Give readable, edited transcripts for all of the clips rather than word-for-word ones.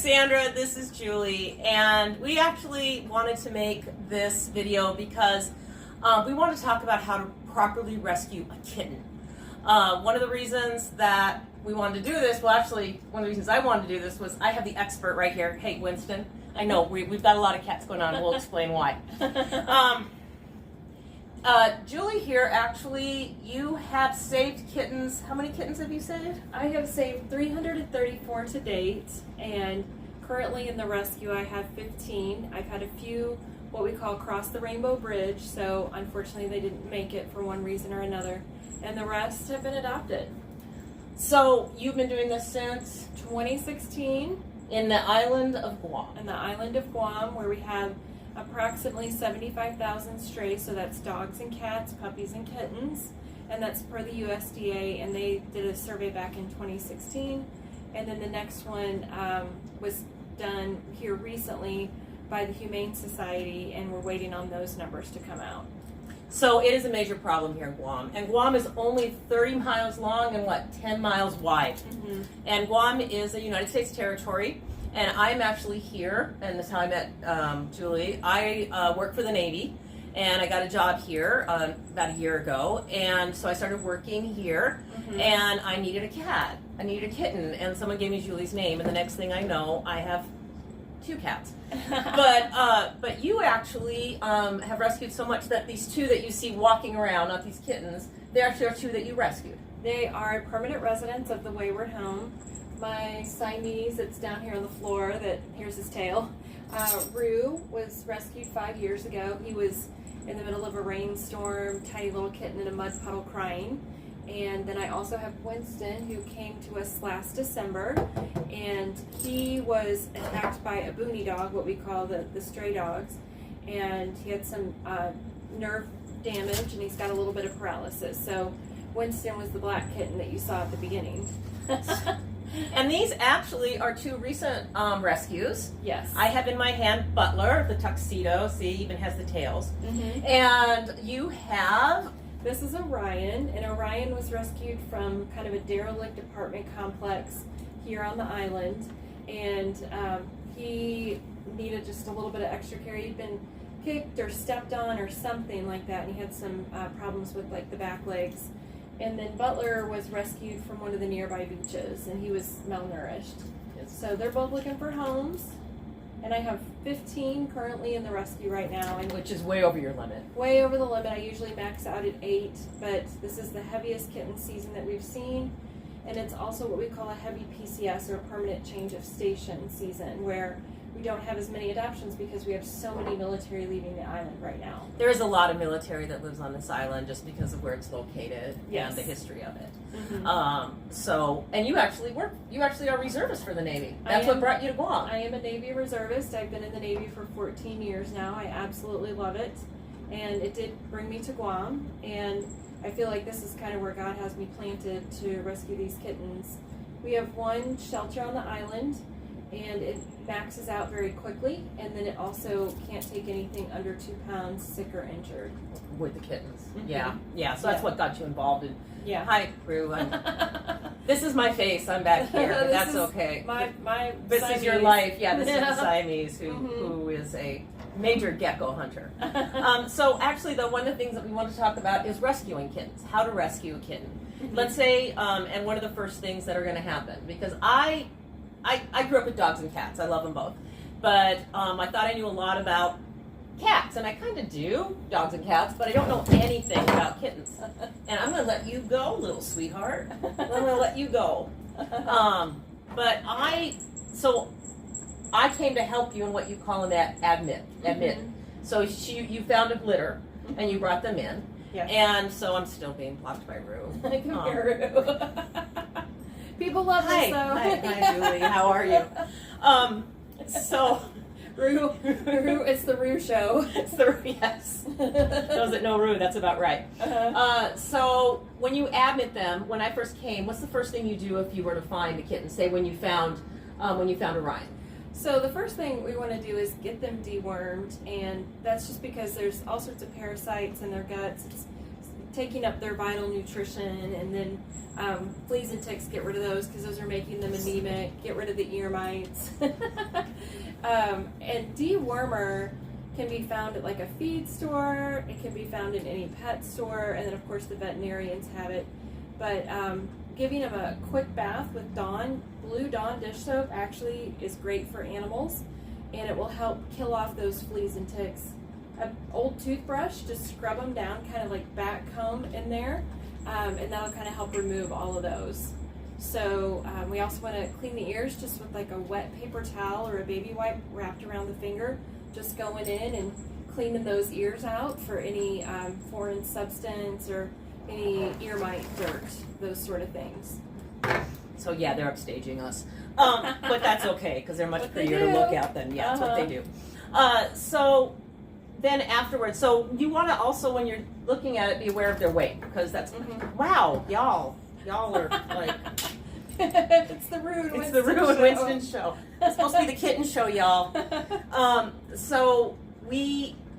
Sandra, this is Julie, and we actually wanted to make this video because we want to talk about how to properly rescue a kitten. One of the reasons that we wanted to do this, well actually, one of the reasons I wanted to do this was I have the expert right here. Hey, Winston, I know we've got a lot of cats going on, we'll explain why. Julie here, actually, you have saved kittens. How many kittens have you saved? I have saved 334 to date, and currently in the rescue I have 15. I've had a few what we call cross the rainbow bridge, so unfortunately they didn't make it for one reason or another, and the rest have been adopted. So you've been doing this since 2016 in the island of Guam. in the island of Guam, where we have approximately 75,000 strays, so that's dogs and cats, puppies and kittens, and that's per the USDA, and they did a survey back in 2016, and then the next one was done here recently by the Humane Society, and we're waiting on those numbers to come out. So it is a major problem here in Guam, and Guam is only 30 miles long and 10 miles wide. Mm-hmm. And Guam is a United States territory. And I'm actually here, and this is how I met Julie. I work for the Navy, and I got a job here about a year ago, and so I started working here, and I needed a cat. I needed a kitten, and someone gave me Julie's name, and the next thing I know, I have 2 cats. But you actually have rescued so much that these 2 that you see walking around, not these kittens, they actually are 2 that you rescued. They are permanent residents of the Wayward home. My Siamese that's down here on the floor, here's his tail. Rue was rescued 5 years ago. He was in the middle of a rainstorm, tiny little kitten in a mud puddle crying. And then I also have Winston, who came to us last December, and he was attacked by a boonie dog, what we call the stray dogs, and he had some nerve damage, and he's got a little bit of paralysis. So Winston was the black kitten that you saw at the beginning. And these actually are 2 recent rescues. Yes. I have in my hand Butler, the tuxedo. See, even has the tails. Mm-hmm. And you have... This is Orion, and Orion was rescued from kind of a derelict apartment complex here on the island, and he needed just a little bit of extra care. He'd been kicked or stepped on or something like that, and he had some problems with like the back legs. And then Butler was rescued from one of the nearby beaches, and he was malnourished. So they're both looking for homes, and I have 15 currently in the rescue right now. And which is way over your limit. way over the limit. I usually max out at 8, but this is the heaviest kitten season that we've seen, and it's also what we call a heavy PCS, or a permanent change of station season, where we don't have as many adoptions because we have so many military leaving the island right now. There is a lot of military that lives on this island just because of where it's located Yes. and the history of it. Mm-hmm. And you actually are reservist for the Navy. That's what brought you to Guam. I am a Navy reservist. I've been in the Navy for 14 years now. I absolutely love it, and it did bring me to Guam, and I feel like this is kind of where God has me planted to rescue these kittens. We have one shelter on the island, and it maxes out very quickly, and then it also can't take anything under 2 pounds sick or injured. With the kittens. Mm-hmm. Yeah. So that's what got you involved in. Yeah. Hi, Rue. This is my face. I'm back here. But that's okay. My This Siamese. is your life. Yeah, this is the Yeah. Siamese who is a major gecko hunter. So actually, though, one of the things that we want to talk about is rescuing kittens. How to rescue a kitten. Mm-hmm. Let's say, and one of the first things that are going to happen, because I grew up with dogs and cats. I love them both. But I thought I knew a lot about cats, and I kind of do, dogs and cats, but I don't know anything about kittens. And I'm going to let you go, little sweetheart. I'm going to let you go. But I came to help you in what you call an admit. Mm-hmm. So you found a litter, and you brought them in. Yes. And so I'm still being blocked by Rue. Come here, Rue. People love this, though. Hi, Julie. How are you? So, Rue, it's the Rue show. It's the yes. Those that know Rue, that's about right. So, when you admit them, when I first came, what's the first thing you do if you were to find a kitten? Say when you found Orion. So the first thing we want to do is get them dewormed, and that's just because there's all sorts of parasites in their guts. taking up their vital nutrition, and then fleas and ticks, get rid of those because those are making them anemic. Get rid of the ear mites. And dewormer can be found at like a feed store. It can be found in any pet store, and then of course the veterinarians have it. But giving them a quick bath with Blue Dawn dish soap actually is great for animals, and it will help kill off those fleas and ticks. An old toothbrush, just scrub them down, kind of like back comb in there, and that'll kind of help remove all of those. So we also want to clean the ears just with like a wet paper towel or a baby wipe wrapped around the finger, just going in and cleaning those ears out for any foreign substance or any ear mite dirt, those sort of things. So yeah, they're upstaging us, but that's okay because they're much prettier to look at than that's what they do. So then afterwards, so you want to also, when you're looking at it, be aware of their weight, because that's wow, y'all are like it's the Rue and Winston show. It's supposed to be the kitten show, y'all. So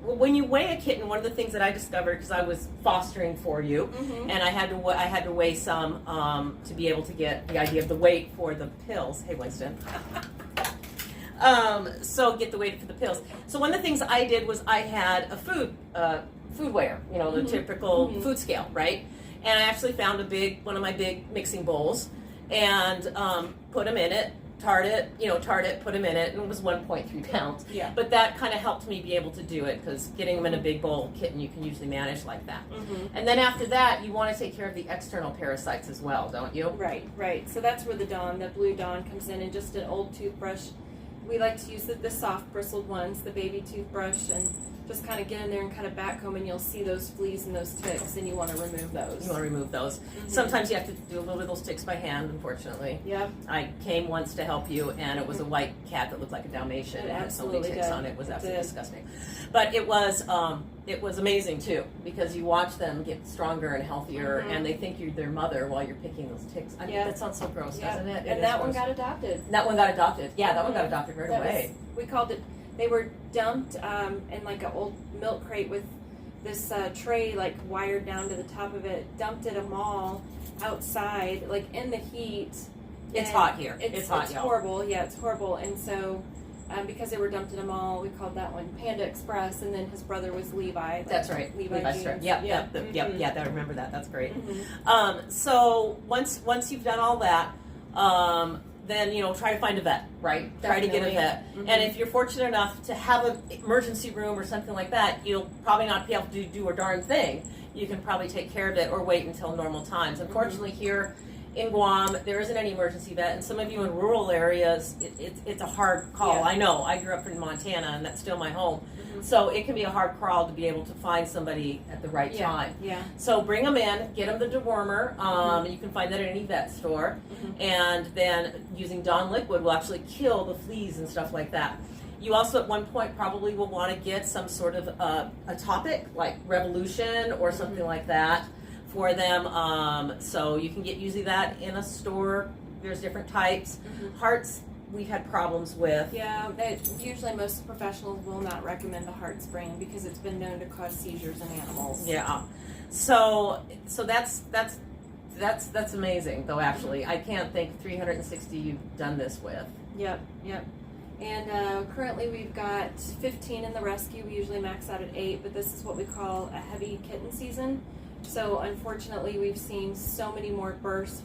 when you weigh a kitten, one of the things that I discovered, because I was fostering for you, and I had to weigh some to be able to get the idea of the weight for the pills. Hey, Winston. So get the weight for the pills. So one of the things I did was I had a food weigher, the typical food scale, right? And I actually found one of my big mixing bowls, and put them in it. Tart it, put them in it, and it was 1.3 pounds. Yeah. But that kind of helped me be able to do it, because getting them in a big bowl kitten, you can usually manage like that. And then after that, you want to take care of the external parasites as well, don't you? Right. So that's where the Blue Dawn comes in, and just an old toothbrush. We like to use the soft bristled ones, the baby toothbrush, and just kind of get in there and kind of back comb, and you'll see those fleas and those ticks, and you want to remove those. Sometimes you have to do a little bit of those ticks by hand, unfortunately. Yep. I came once to help you, and it was a white cat that looked like a Dalmatian, and had so many ticks on it. It was absolutely disgusting. But it was amazing too, because you watch them get stronger and healthier, and they think you're their mother while you're picking those ticks. I mean, that sounds so gross, doesn't it? And that one got adopted. That one got adopted. Yeah, that one got adopted right away. We called it. They were dumped in like an old milk crate with this tray like wired down to the top of it. Dumped at a mall outside, like in the heat. It's hot here. It's horrible. Yeah, it's horrible. And so, because they were dumped at a mall, we called that one Panda Express. And then his brother was Levi. That's right. Levi Strip. Yep. I remember that. That's great. So once you've done all that. Then try to find a vet, right? Definitely. Try to get a vet. And if you're fortunate enough to have an emergency room or something like that, you'll probably not be able to do a darn thing. You can probably take care of it or wait until normal times. Unfortunately, here in Guam, there isn't any emergency vet, and some of you in rural areas, it's a hard call. Yeah. I know. I grew up in Montana, and that's still my home. So it can be a hard crawl to be able to find somebody at the right time. Yeah. So bring them in, get them the dewormer. You can find that at any vet store. And then using Dawn liquid will actually kill the fleas and stuff like that. You also at one point probably will want to get some sort of a topic like Revolution or something like that for them. So you can get usually that in a store. There's different types. Hearts we've had problems with. Yeah, usually most professionals will not recommend the heart spraying because it's been known to cause seizures in animals. Yeah. So that's amazing though, actually. I can't think 360 you've done this with. Yep. And currently we've got 15 in the rescue. We usually max out at 8, but this is what we call a heavy kitten season. So unfortunately we've seen so many more births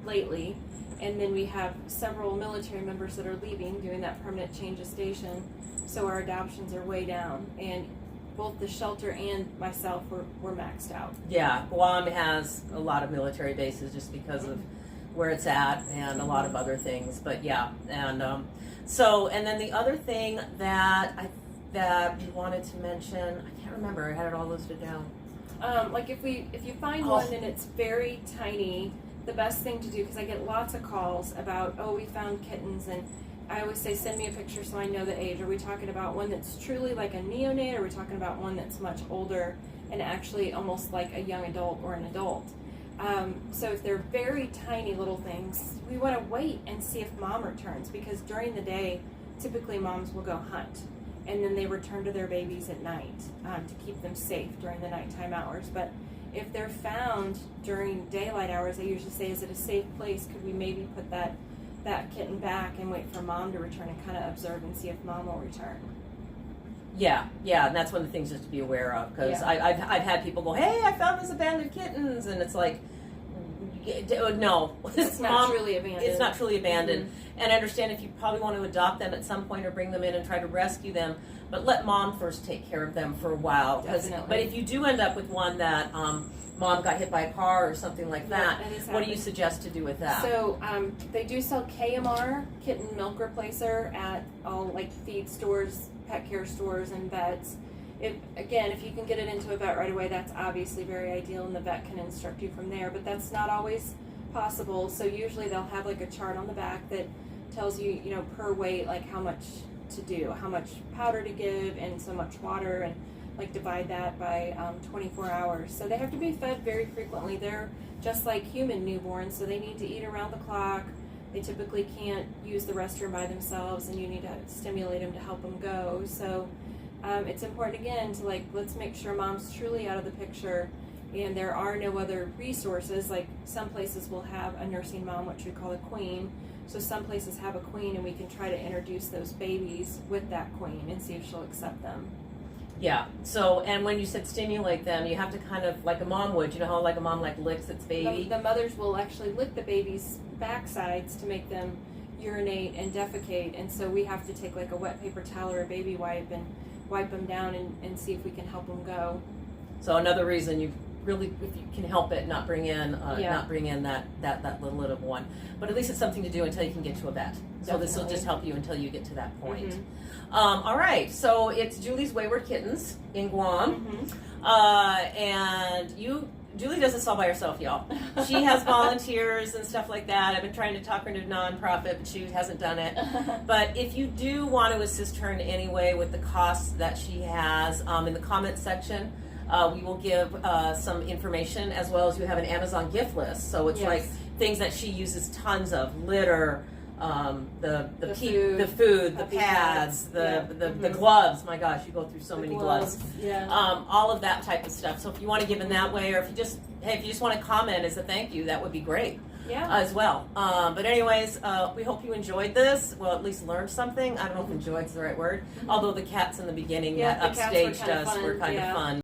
lately. And then we have several military members that are leaving, doing that permanent change of station. So our adoptions are way down. And both the shelter and myself were maxed out. Yeah, Guam has a lot of military bases just because of where it's at and a lot of other things. But yeah, and and then the other thing that we wanted to mention, I can't remember. I had it all listed down. Like if you find one and it's very tiny, the best thing to do, because I get lots of calls about, we found kittens, and I always say, send me a picture so I know the age. Are we talking about one that's truly like a neonate, or are we talking about one that's much older and actually almost like a young adult or an adult? So if they're very tiny little things, we want to wait and see if mom returns, because during the day, typically moms will go hunt, and then they return to their babies at night to keep them safe during the nighttime hours. But if they're found during daylight hours, I usually say, is it a safe place? Could we maybe put that kitten back and wait for mom to return and kind of observe and see if mom will return? Yeah, and that's one of the things just to be aware of, because Yeah. I've had people go, hey, I found these abandoned kittens, and it's like, no, It's not truly abandoned. It's not truly abandoned. And I understand if you probably want to adopt them at some point or bring them in and try to rescue them, but let mom first take care of them for a while. Definitely. But if you do end up with one that mom got hit by a car or something like that, that is what do you happening. suggest to do with that? So they do sell KMR, kitten milk replacer, at all like feed stores, pet care stores, and vets. If you can get it into a vet right away, that's obviously very ideal, and the vet can instruct you from there. But that's not always possible. So usually they'll have like a chart on the back that tells you, per weight, like how much to do, how much powder to give, and so much water, and like divide that by 24 hours. So they have to be fed very frequently. They're just like human newborns, so they need to eat around the clock. They typically can't use the restroom by themselves, and you need to stimulate them to help them go. So it's important, again, to let's make sure mom's truly out of the picture, and there are no other resources. Like some places will have a nursing mom, which we call a queen. So some places have a queen, and we can try to introduce those babies with that queen and see if she'll accept them. Yeah. So, and when you said stimulate them, you have to kind of, like a mom would, how like a mom licks its baby? The mothers will actually lick the baby's backsides to make them urinate and defecate, and so we have to take like a wet paper towel or a baby wipe and wipe them down and see if we can help them go. So another reason you really, if you can help it, not bring in that little one. But at least it's something to do until you can get to a vet. So this will just help you until you get to that point. Mm-hmm. All right, so it's Julie's Wayward Kittens in Guam. Mm-hmm. And Julie does this all by herself, y'all. She has volunteers and stuff like that. I've been trying to talk her into a nonprofit, but she hasn't done it. But if you do want to assist her in any way with the costs that she has, in the comments section, we will give some information, as well as you have an Amazon gift list. So it's like things that she uses tons of: litter, the food, the pads, the gloves. My gosh, you go through so many gloves. Yeah. All of that type of stuff. So if you want to give in that way, or if you just want to comment as a thank you, that would be great. Yeah. As well. But anyways, we hope you enjoyed this. Well, at least learned something. I don't know if enjoyed is the right word. Although the cats in the beginning that the cats upstaged were us were kind of fun.